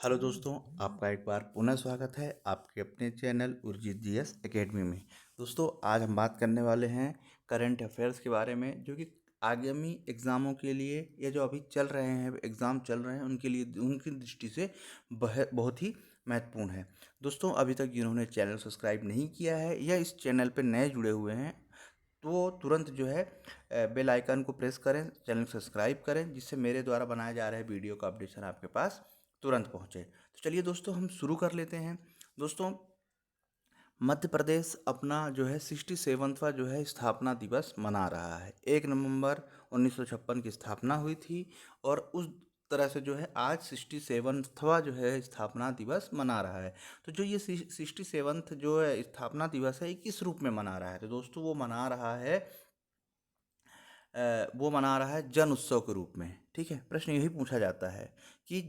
Hello दोस्तों, आपका एक बार पुनः स्वागत है आपके अपने चैनल उर्जित जीएस एकेडमी में। दोस्तों, आज हम बात करने वाले हैं करंट अफेयर्स के बारे में, जो कि आगामी एग्ज़ामों के लिए या जो अभी चल रहे हैं एग्ज़ाम चल रहे हैं उनके लिए उनकी दृष्टि से बहुत ही महत्वपूर्ण है। दोस्तों, अभी तक जिन्होंने चैनल सब्सक्राइब नहीं किया है या इस चैनल पर नए जुड़े हुए हैं तो तुरंत जो है बेल आइकन को प्रेस करें, चैनल को सब्सक्राइब करें, जिससे मेरे द्वारा बनाए जा रहे वीडियो का अपडेशन आपके पास तुरंत पहुंचे। तो चलिए दोस्तों, हम शुरू कर लेते हैं। दोस्तों, मध्य प्रदेश अपना जो है 67वां जो है स्थापना दिवस मना रहा है। 1 नवंबर 1956 की स्थापना हुई थी और उस तरह से जो है आज 67वां जो है स्थापना दिवस मना रहा है। तो जो ये 67th जो है स्थापना दिवस है, ये किस रूप में मना रहा है? तो दोस्तों, वो मना रहा है जन उत्सव के रूप में। ठीक है, प्रश्न यही पूछा जाता है कि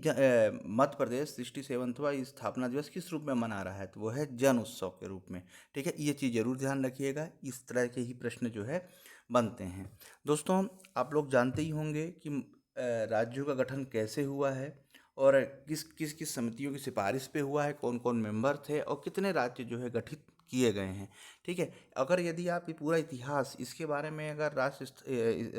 मध्य प्रदेश 67वां स्थापना दिवस किस रूप में मना रहा है? तो वो है जन उत्सव के रूप में। ठीक है, ये चीज़ जरूर ध्यान रखिएगा, इस तरह के ही प्रश्न जो है बनते हैं। दोस्तों, आप लोग जानते ही होंगे कि राज्यों का गठन कैसे हुआ है और किस किस किस समितियों की सिफारिश पे हुआ है, कौन कौन मेंबर थे और कितने राज्य जो है गठित किए गए हैं। ठीक है, अगर यदि आप ये पूरा इतिहास इसके बारे में, अगर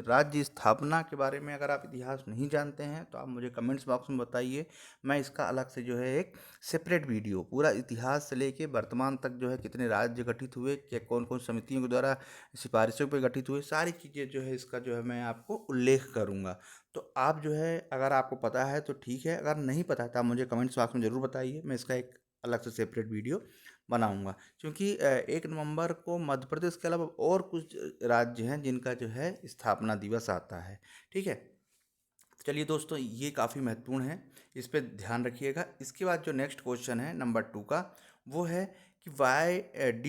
राज्य स्थापना के बारे में अगर आप इतिहास नहीं जानते हैं तो आप मुझे कमेंट्स बॉक्स में बताइए। मैं इसका अलग से जो है एक सेपरेट वीडियो पूरा इतिहास से लेके वर्तमान तक जो है कितने राज्य गठित हुए, क्या कौन कौन समितियों के द्वारा सिफारिशों पर गठित हुए, सारी चीज़ें जो है इसका जो है मैं आपको उल्लेख करूँगा। तो आप जो है अगर आपको पता है तो ठीक है, अगर नहीं पता है तो आप मुझे कमेंट्स बॉक्स में ज़रूर बताइए, मैं इसका एक अलग से सेपरेट वीडियो बनाऊंगा। क्योंकि 1 नवंबर को मध्य प्रदेश के अलावा और कुछ राज्य हैं जिनका जो है स्थापना दिवस आता है। ठीक है, तो चलिए दोस्तों, ये काफ़ी महत्वपूर्ण है, इस पर ध्यान रखिएगा। इसके बाद जो नेक्स्ट क्वेश्चन है नंबर 2 का, वो है कि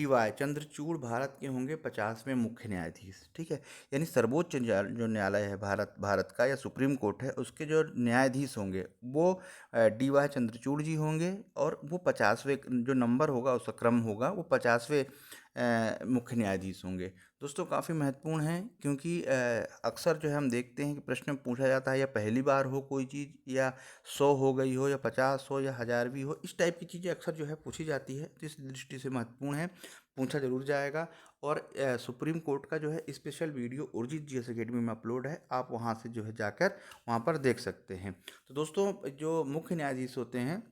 वाई चंद्रचूड़ भारत के होंगे 50वें मुख्य न्यायाधीश। ठीक है, यानी सर्वोच्च जो न्यायालय है भारत का या सुप्रीम कोर्ट है, उसके जो न्यायाधीश होंगे वो वाई चंद्रचूड़ जी होंगे और वो 50वें जो नंबर होगा, उसका क्रम होगा, वो 50वें मुख्य न्यायाधीश होंगे। दोस्तों, काफ़ी महत्वपूर्ण है क्योंकि अक्सर जो है हम देखते हैं कि प्रश्न में पूछा जाता है या पहली बार हो कोई चीज़, या 100 हो गई हो या 50 हो या 1000 भी हो, इस टाइप की चीज़ें अक्सर जो है पूछी जाती है। तो इस दृष्टि से महत्वपूर्ण है, पूछा जरूर जाएगा। और सुप्रीम कोर्ट का जो है special video Urjit GS academy में अपलोड है, आप वहाँ से जो है जाकर वहाँ पर देख सकते हैं। तो दोस्तों, जो मुख्य न्यायाधीश होते हैं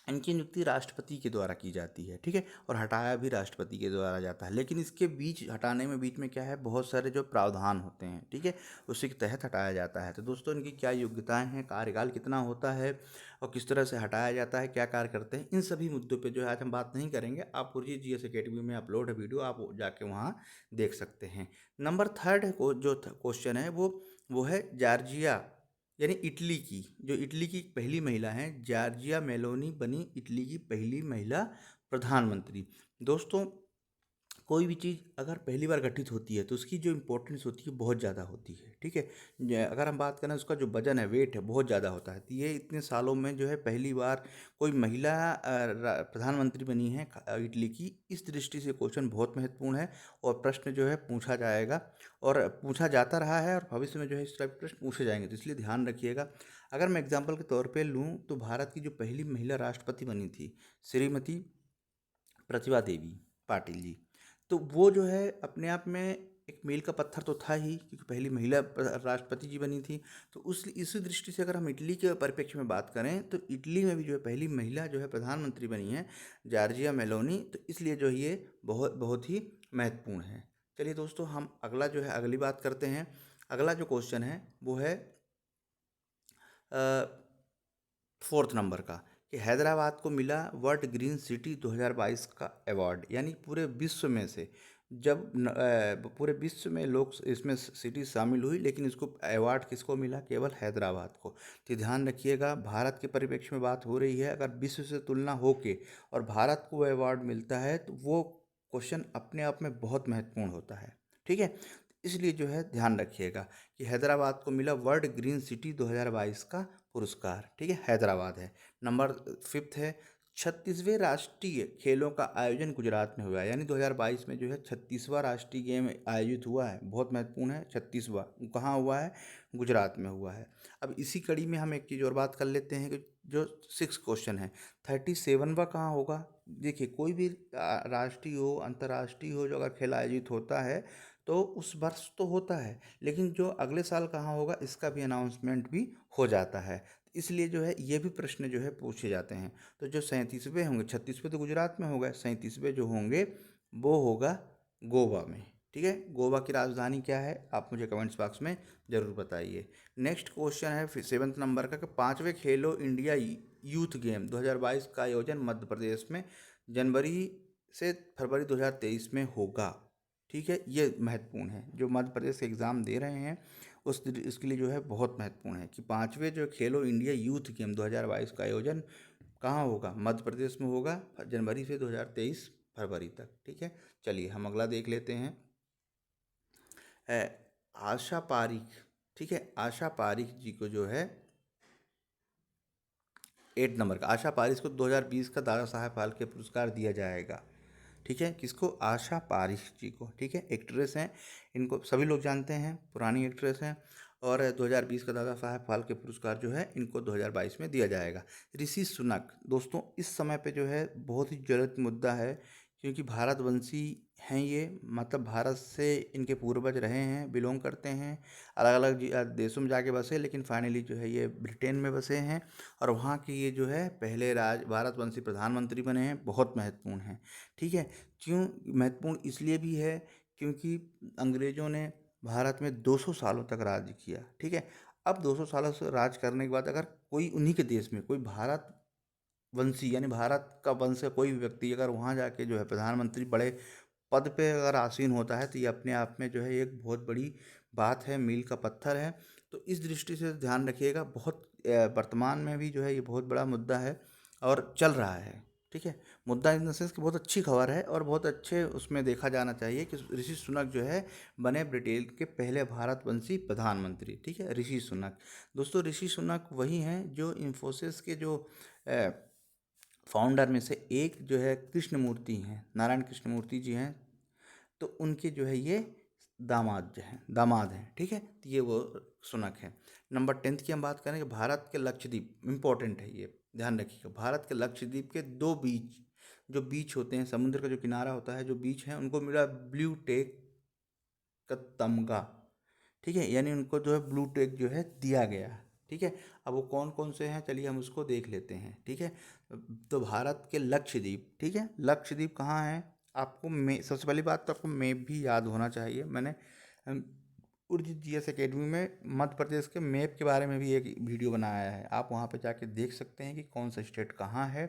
इनकी नियुक्ति राष्ट्रपति के द्वारा की जाती है। ठीक है, और हटाया भी राष्ट्रपति के द्वारा जाता है, लेकिन इसके बीच हटाने में बीच में क्या है, बहुत सारे जो प्रावधान होते हैं। ठीक है, उसी के तहत हटाया जाता है। तो दोस्तों, इनकी क्या योग्यताएं हैं, कार्यकाल कितना होता है और किस तरह से हटाया जाता है, क्या कार्य करते हैं, इन सभी मुद्दों पे जो है आज हम बात नहीं करेंगे। आप उर्जित जीएस एकेडमी में अपलोड है वीडियो, आप जाके वहाँ देख सकते हैं। नंबर 3 को जो क्वेश्चन है वो है जॉर्जिया यानी इटली की, जो इटली की पहली महिला हैं जॉर्जिया मेलोनी बनी इटली की पहली महिला प्रधानमंत्री। दोस्तों, कोई भी चीज़ अगर पहली बार गठित होती है तो उसकी जो इम्पोर्टेंस होती है बहुत ज़्यादा होती है। ठीक है, अगर हम बात करें उसका जो वजन है, वेट है, बहुत ज़्यादा होता है। तो ये इतने सालों में जो है पहली बार कोई महिला प्रधानमंत्री बनी है इटली की, इस दृष्टि से क्वेश्चन बहुत महत्वपूर्ण है और प्रश्न जो है पूछा जाएगा और पूछा जाता रहा है और भविष्य में जो है इस टाइप के प्रश्न पूछे जाएंगे, तो इसलिए ध्यान रखिएगा। अगर मैं एग्जाम्पल के तौर पर लूँ तो भारत की जो पहली महिला राष्ट्रपति बनी थी, श्रीमती प्रतिभा देवी पाटिल जी, तो वो जो है अपने आप में एक मील का पत्थर तो था ही, क्योंकि पहली महिला राष्ट्रपति जी बनी थी। तो उस इसी दृष्टि से अगर हम इटली के परिप्रेक्ष्य में बात करें तो इटली में भी जो है पहली महिला जो है प्रधानमंत्री बनी है जॉर्जिया मेलोनी, तो इसलिए जो ये बहुत बहुत ही महत्वपूर्ण है। चलिए दोस्तों, हम अगला जो है अगली बात करते हैं। अगला जो क्वेश्चन है वो है 4th नंबर का, कि हैदराबाद को मिला वर्ल्ड ग्रीन सिटी 2022 का अवार्ड। यानी पूरे विश्व में से जब पूरे विश्व में लोग इसमें सिटी शामिल हुई, लेकिन इसको अवार्ड किसको मिला? केवल हैदराबाद को। तो ध्यान रखिएगा, भारत के परिप्रेक्ष्य में बात हो रही है, अगर विश्व से तुलना होके और भारत को अवार्ड मिलता है तो वो क्वेश्चन अपने आप में बहुत महत्वपूर्ण होता है। ठीक है, इसलिए जो है ध्यान रखिएगा कि हैदराबाद को मिला वर्ल्ड ग्रीन सिटी 2022 का पुरस्कार। ठीक है, हैदराबाद है। नंबर 5 है, 36वें राष्ट्रीय खेलों का आयोजन गुजरात में हुआ है। यानी 2022 में जो है 36वां राष्ट्रीय गेम आयोजित हुआ है, बहुत महत्वपूर्ण है। 36वां कहाँ हुआ है? गुजरात में हुआ है। अब इसी कड़ी में हम एक चीज़ और बात कर लेते हैं कि जो 6 क्वेश्चन है। 37वां कहाँ होगा? देखिए, कोई भी राष्ट्रीय हो, अंतर्राष्ट्रीय हो, जो अगर खेल आयोजित होता है तो उस वर्ष तो होता है, लेकिन जो अगले साल कहाँ होगा इसका भी अनाउंसमेंट भी हो जाता है। इसलिए जो है ये भी प्रश्न जो है पूछे जाते हैं। तो जो 37वें होंगे, 36वें तो गुजरात में हो गए, 37वें जो होंगे वो होगा गोवा में। ठीक है, गोवा की राजधानी क्या है आप मुझे कमेंट्स बॉक्स में ज़रूर बताइए। नेक्स्ट क्वेश्चन है फिर 7th नंबर का कि 5वें खेलो इंडिया यूथ गेम 2022 का आयोजन मध्य प्रदेश में जनवरी से फरवरी 2023 में होगा। ठीक है, ये महत्वपूर्ण है, जो मध्य प्रदेश के एग्ज़ाम दे रहे हैं उसके लिए जो है बहुत महत्वपूर्ण है कि 5वें जो खेलो इंडिया यूथ गेम 2022 का आयोजन कहाँ होगा? मध्य प्रदेश में होगा, जनवरी से 2023 फरवरी तक। ठीक है, चलिए हम अगला देख लेते हैं। आशा पारीख। ठीक है, आशा पारीख जी को जो है 8 नंबर का, आशा पारीख को 2020 का दादा साहब फाल्के पुरस्कार दिया जाएगा। ठीक है, किसको? आशा पारीख जी को। ठीक है, एक्ट्रेस हैं, इनको सभी लोग जानते हैं, पुरानी एक्ट्रेस हैं, और 2020 का दादा साहब फाल्के पुरस्कार जो है इनको 2022 में दिया जाएगा। ऋषि सुनक, दोस्तों इस समय पे जो है बहुत ही ज्वलित मुद्दा है, क्योंकि भारतवंशी हैं ये, मतलब भारत से इनके पूर्वज रहे हैं, बिलोंग करते हैं, अलग अलग देशों में जाके बसे, लेकिन फाइनली जो है ये ब्रिटेन में बसे हैं, और वहाँ के ये जो है पहले भारतवंशी प्रधानमंत्री बने हैं, बहुत महत्वपूर्ण हैं। ठीक है, क्यों महत्वपूर्ण? इसलिए भी है क्योंकि अंग्रेज़ों ने भारत में 200 सालों तक राज किया। ठीक है, अब 200 सालों से राज करने के बाद अगर कोई उन्हीं के देश में कोई भारत वंशी यानी भारत का वंश का कोई भी व्यक्ति अगर वहाँ जाके जो है प्रधानमंत्री बड़े पद पे अगर आसीन होता है तो ये अपने आप में जो है एक बहुत बड़ी बात है, मील का पत्थर है। तो इस दृष्टि से ध्यान रखिएगा, बहुत वर्तमान में भी जो है ये बहुत बड़ा मुद्दा है और चल रहा है। ठीक है, मुद्दा इन द सेंस कि बहुत अच्छी खबर है और बहुत अच्छे उसमें देखा जाना चाहिए कि ऋषि सुनक जो है बने ब्रिटेन के पहले भारतवंशी प्रधानमंत्री। ठीक है, ऋषि सुनक। दोस्तों ऋषि सुनक वही हैं जो इन्फोसिस के जो फाउंडर में से एक जो है कृष्णमूर्ति हैं, नारायण कृष्णमूर्ति जी हैं, तो उनके जो है ये दामाद हैं। ठीक है, तो ये वो सुनक है। नंबर 10 की हम बात करें कि भारत के लक्षद्वीप, इम्पोर्टेंट है ये, ध्यान रखिएगा, भारत के लक्षद्वीप के 2 बीच, जो बीच होते हैं, समुद्र का जो किनारा होता है, जो बीच है, उनको मिला ब्लू टेक का तमगा। ठीक है, यानी उनको जो है ब्लू टेक जो है दिया गया। ठीक है, अब वो कौन कौन से हैं चलिए हम उसको देख लेते हैं। ठीक है, तो भारत के लक्षद्वीप, ठीक है, लक्षद्वीप कहाँ है? आपको सबसे पहली बात तो आपको मैप भी याद होना चाहिए। मैंने उर्जित जीएस एकेडमी में मध्य प्रदेश के मैप के बारे में भी एक वीडियो बनाया है, आप वहाँ पे जाके देख सकते हैं कि कौन सा स्टेट कहाँ है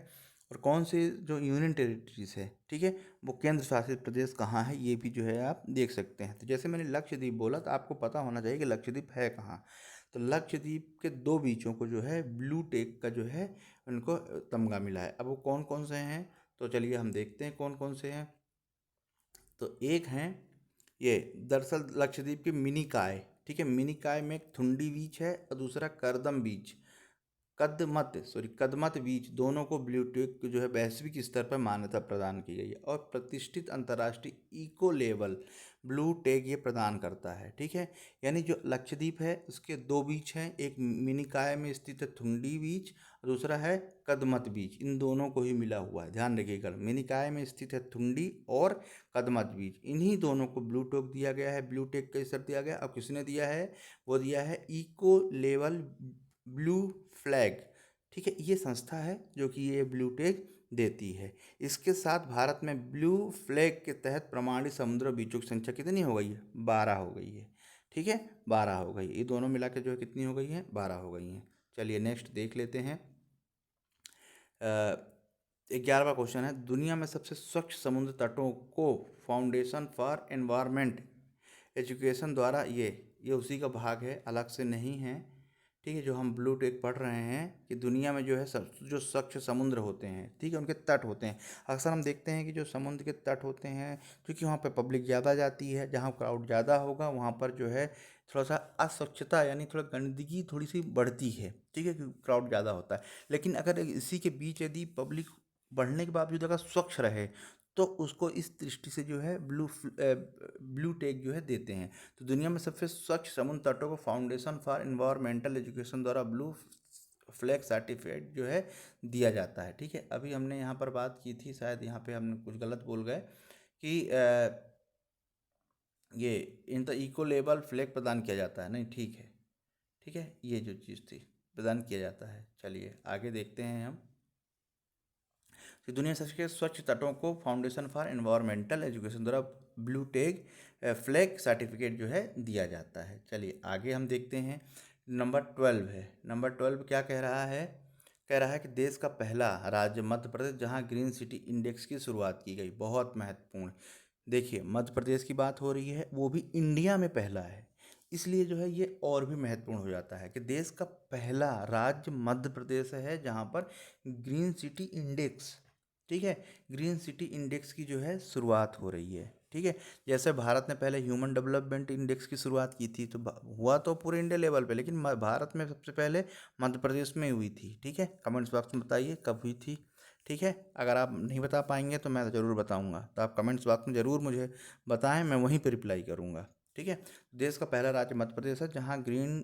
और कौन से जो यूनियन टेरिटरीज है, ठीक है, वो केंद्र शासित प्रदेश कहाँ है, ये भी जो है आप देख सकते हैं। तो जैसे मैंने लक्षद्वीप बोला तो आपको पता होना चाहिए कि लक्षद्वीप है कहाँ। तो लक्षद्वीप के 2 बीचों को जो है ब्लू टेक का जो है उनको तमगा मिला है। अब वो कौन कौन से हैं तो चलिए हम देखते हैं कौन कौन से हैं। तो एक हैं ये, दरअसल लक्षद्वीप के मिनिकॉय, ठीक है, मिनिकॉय में एक थुंडी बीच है और दूसरा करदम बीच, कदमत बीच, दोनों को ब्लू टेक जो है वैश्विक स्तर पर मान्यता प्रदान की गई है और प्रतिष्ठित अंतर्राष्ट्रीय इको लेवल ब्लू टेक ये प्रदान करता है। ठीक है, यानी जो लक्षद्वीप है उसके 2 बीच हैं, एक मिनिकॉय में स्थित है थुंडी बीच, दूसरा है कदमत बीच, इन दोनों को ही मिला हुआ है, ध्यान रखिएगा, मिनिकॉय में स्थित है थुंडी और कदमत बीच, इन्हीं दोनों को ब्लू टेक दिया गया है, ब्लू टेक का स्तर दिया गया। अब किसने दिया है? वो दिया है इको लेवल ब्लू फ्लैग। ठीक है, ये संस्था है जो कि ये ब्लू टेक देती है। इसके साथ भारत में ब्लू फ्लैग के तहत प्रमाणित समुद्र बीचों की संख्या कितनी हो गई है? 12 हो गई है। ठीक है, 12 हो गई, ये दोनों मिला के जो है कितनी हो गई है? 12 हो गई हैं। चलिए नेक्स्ट देख लेते हैं। 11वां क्वेश्चन है, दुनिया में सबसे स्वच्छ समुद्र तटों को फाउंडेशन फॉर एनवायरनमेंट एजुकेशन द्वारा, ये उसी का भाग है, अलग से नहीं है। ठीक है, जो हम ब्लू टेक पढ़ रहे हैं कि दुनिया में जो है सब जो स्वच्छ समुद्र होते हैं, ठीक है, उनके तट होते हैं, अक्सर हम देखते हैं कि जो समुद्र के तट होते हैं, क्योंकि वहाँ पे पब्लिक ज़्यादा जाती है, जहाँ क्राउड ज़्यादा होगा वहाँ पर जो है थोड़ा सा अस्वच्छता यानी थोड़ा गंदगी थोड़ी सी बढ़ती है। ठीक है, क्योंकि क्राउड ज़्यादा होता है, लेकिन अगर इसी के बीच यदि पब्लिक बढ़ने के बावजूद अगर स्वच्छ रहे तो उसको इस दृष्टि से जो है ब्लू टेक जो है देते हैं। तो दुनिया में सबसे स्वच्छ समुद्र तटों को फाउंडेशन फॉर एनवायरमेंटल एजुकेशन द्वारा ब्लू फ्लैग सर्टिफिकेट जो है दिया जाता है। ठीक है, अभी हमने यहाँ पर बात की थी, शायद यहाँ पे हमने कुछ गलत बोल गए कि ये in the eco label flag प्रदान किया जाता है, नहीं ठीक है, ठीक है, ये जो चीज़ थी प्रदान किया जाता है। चलिए आगे देखते हैं हम कि दुनिया के स्वच्छ तटों को फाउंडेशन फॉर एनवायरमेंटल एजुकेशन द्वारा ब्लू टैग फ्लैग सर्टिफिकेट जो है दिया जाता है। चलिए आगे हम देखते हैं, नंबर 12 है। नंबर 12 क्या कह रहा है? कह रहा है कि देश का पहला राज्य मध्य प्रदेश जहां ग्रीन सिटी इंडेक्स की शुरुआत की गई। बहुत महत्वपूर्ण। देखिए मध्य प्रदेश की बात हो रही है, वो भी इंडिया में पहला है, इसलिए जो है ये और भी महत्वपूर्ण हो जाता है कि देश का पहला राज्य मध्य प्रदेश है जहाँ पर ग्रीन सिटी इंडेक्स, ठीक है, ग्रीन सिटी इंडेक्स की जो है शुरुआत हो रही है। ठीक है, जैसे भारत ने पहले ह्यूमन डेवलपमेंट इंडेक्स की शुरुआत की थी तो हुआ तो पूरे इंडिया लेवल पे, लेकिन भारत में सबसे पहले मध्य प्रदेश में हुई थी। ठीक है, कमेंट्स बॉक्स में बताइए कब हुई थी। ठीक है, अगर आप नहीं बता पाएंगे तो मैं ज़रूर बताऊंगा, तो आप कमेंट्स बॉक्स में ज़रूर मुझे बताएं, मैं वहीं पर रिप्लाई करूंगा। ठीक है, देश का पहला राज्य मध्य प्रदेश है जहाँ ग्रीन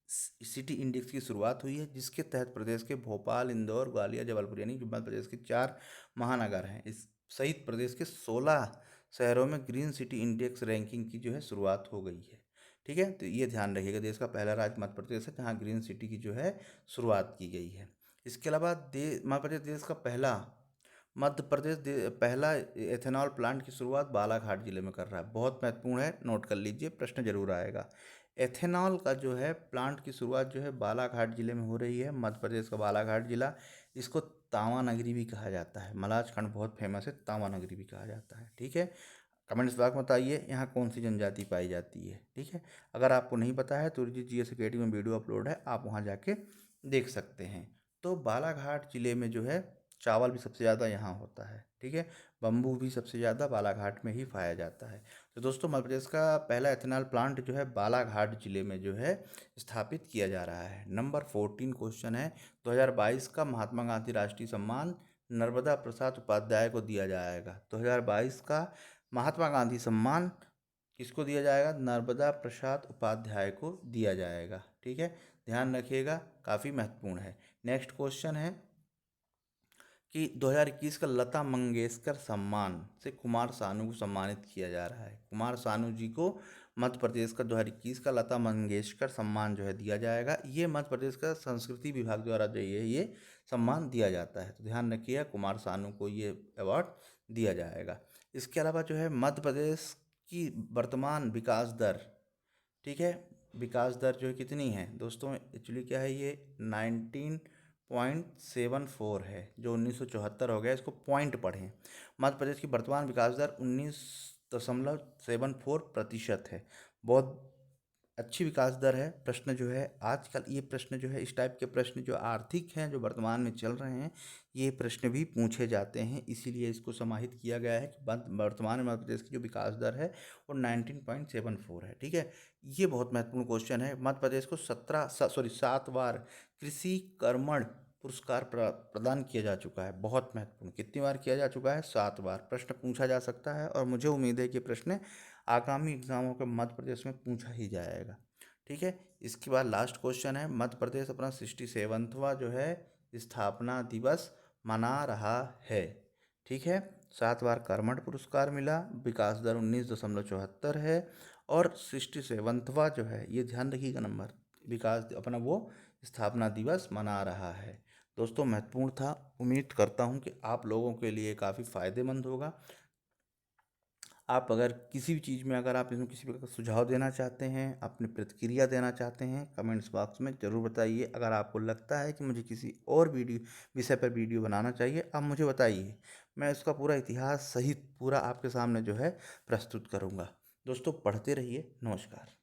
सिटी इंडेक्स की शुरुआत हुई है, जिसके तहत प्रदेश के भोपाल, इंदौर, ग्वालियर, जबलपुर यानी जो मध्य प्रदेश के 4 महानगर हैं, इस सहित प्रदेश के 16 शहरों में ग्रीन सिटी इंडेक्स रैंकिंग की जो है शुरुआत हो गई है। ठीक है, तो ये ध्यान रखिएगा, देश का पहला राज्य मध्य प्रदेश है जहाँ ग्रीन सिटी की जो है शुरुआत की गई है। इसके अलावा मध्य प्रदेश देश का पहला एथेनॉल प्लांट की शुरुआत बालाघाट जिले में कर रहा है। बहुत महत्वपूर्ण है, नोट कर लीजिए, प्रश्न जरूर आएगा। एथेनॉल का जो है प्लांट की शुरुआत जो है बालाघाट जिले में हो रही है, मध्य प्रदेश का बालाघाट जिला। इसको तावा नगरी भी कहा जाता है, मलाजखंड बहुत फेमस है, तावा नगरी भी कहा जाता है। ठीक है, कमेंट्स बॉक्स में बताइए यहाँ कौन सी जनजाति पाई जाती है। ठीक है, अगर आपको नहीं पता है तो GS अकेडमी में वीडियो अपलोड है, आप वहाँ जाके देख सकते हैं। तो बालाघाट जिले में जो है चावल भी सबसे ज़्यादा यहाँ होता है। ठीक है, बम्बू भी सबसे ज़्यादा बालाघाट में ही पाया जाता है। तो दोस्तों मध्य प्रदेश का पहला एथेनॉल प्लांट जो है बालाघाट जिले में जो है स्थापित किया जा रहा है। नंबर 14 क्वेश्चन है, 2022 का महात्मा गांधी राष्ट्रीय सम्मान नर्मदा प्रसाद उपाध्याय को दिया जाएगा। 2022 का महात्मा गांधी सम्मान किसको दिया जाएगा? नर्मदा प्रसाद उपाध्याय को दिया जाएगा। ठीक है, ध्यान रखिएगा, काफ़ी महत्वपूर्ण है। नेक्स्ट क्वेश्चन है कि 2021 का लता मंगेशकर सम्मान से कुमार सानू को सम्मानित किया जा रहा है। कुमार सानू जी को मध्य प्रदेश का 2021 का लता मंगेशकर सम्मान जो है दिया जाएगा। ये मध्य प्रदेश का संस्कृति विभाग द्वारा जो ये सम्मान दिया जाता है, तो ध्यान रखिए कुमार सानू को ये अवार्ड दिया जाएगा। इसके अलावा जो है मध्य प्रदेश की वर्तमान विकास दर, ठीक है, विकास दर जो है कितनी है दोस्तों? एक्चुअली क्या है, ये 19.74 है, जो 1974 हो गया, इसको पॉइंट पढ़ें। मध्य प्रदेश की वर्तमान विकास दर 19.74% है। बहुत अच्छी विकास दर है। प्रश्न जो है आजकल ये प्रश्न जो है, इस टाइप के प्रश्न जो आर्थिक हैं, जो वर्तमान में चल रहे हैं, ये प्रश्न भी पूछे जाते हैं, इसीलिए इसको समाहित किया गया है कि वर्तमान में मध्य प्रदेश की जो विकास दर है वो 19.74 है। ठीक है, ये बहुत महत्वपूर्ण क्वेश्चन है। मध्य प्रदेश को 7 बार कृषि कर्मण पुरस्कार प्रदान किया जा चुका है। बहुत महत्वपूर्ण, कितनी बार किया जा चुका है? 7 बार। प्रश्न पूछा जा सकता है और मुझे उम्मीद है कि प्रश्न आगामी एग्जामों के मध्य प्रदेश में पूछा ही जाएगा। ठीक है, इसके बाद लास्ट क्वेश्चन है, मध्य प्रदेश अपना 67वां जो है स्थापना दिवस मना रहा है। ठीक है, 7 बार कर्मठ पुरस्कार मिला, विकास दर 19.74 है और 67वां जो है, ये ध्यान रखिएगा नंबर, विकास अपना वो स्थापना दिवस मना रहा है। दोस्तों महत्वपूर्ण था, उम्मीद करता हूँ कि आप लोगों के लिए काफ़ी फ़ायदेमंद होगा। आप अगर किसी भी चीज़ में, अगर आप इसमें किसी प्रकार का सुझाव देना चाहते हैं, अपनी प्रतिक्रिया देना चाहते हैं, कमेंट्स बॉक्स में ज़रूर बताइए। अगर आपको लगता है कि मुझे किसी और विषय पर वीडियो बनाना चाहिए, आप मुझे बताइए, मैं उसका पूरा इतिहास सहित पूरा आपके सामने जो है प्रस्तुत करूँगा। दोस्तों पढ़ते रहिए, नमस्कार।